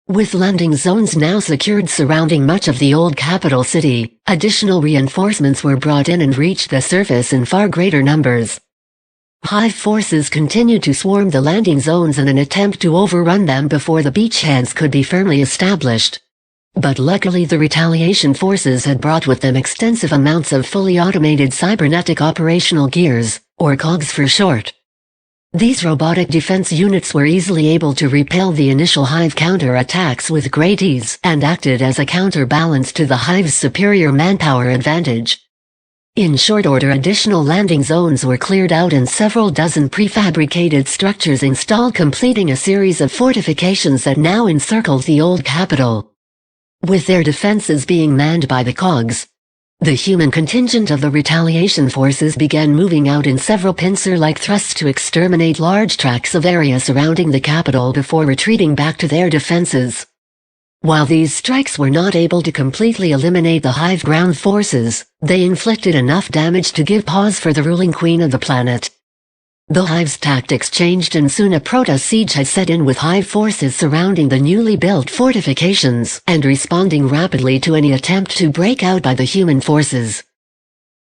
With landing zones now secured surrounding much of the old capital city, additional reinforcements were brought in and reached the surface in far greater numbers. Hive forces continued to swarm the landing zones in an attempt to overrun them before the beachheads could be firmly established. But luckily the retaliation forces had brought with them extensive amounts of fully automated cybernetic operational gears, or cogs for short. These robotic defense units were easily able to repel the initial Hive counter-attacks with great ease and acted as a counterbalance to the Hive's superior manpower advantage. In short order, additional landing zones were cleared out and several dozen prefabricated structures installed, completing a series of fortifications that now encircled the old capital. With their defenses being manned by the cogs, the human contingent of the retaliation forces began moving out in several pincer-like thrusts to exterminate large tracts of area surrounding the capital before retreating back to their defenses. While these strikes were not able to completely eliminate the Hive ground forces, they inflicted enough damage to give pause for the ruling queen of the planet. The Hive's tactics changed and soon a proto-siege had set in, with Hive forces surrounding the newly built fortifications and responding rapidly to any attempt to break out by the human forces.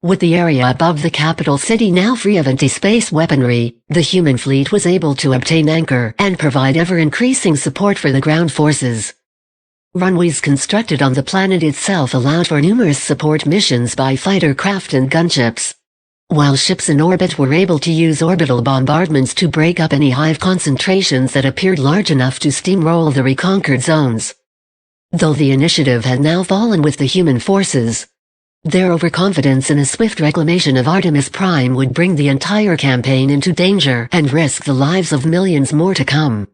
With the area above the capital city now free of anti-space weaponry, the human fleet was able to obtain anchor and provide ever-increasing support for the ground forces. Runways constructed on the planet itself allowed for numerous support missions by fighter craft and gunships, while ships in orbit were able to use orbital bombardments to break up any Hive concentrations that appeared large enough to steamroll the reconquered zones. Though the initiative had now fallen with the human forces, their overconfidence in a swift reclamation of Artemis Prime would bring the entire campaign into danger and risk the lives of millions more to come.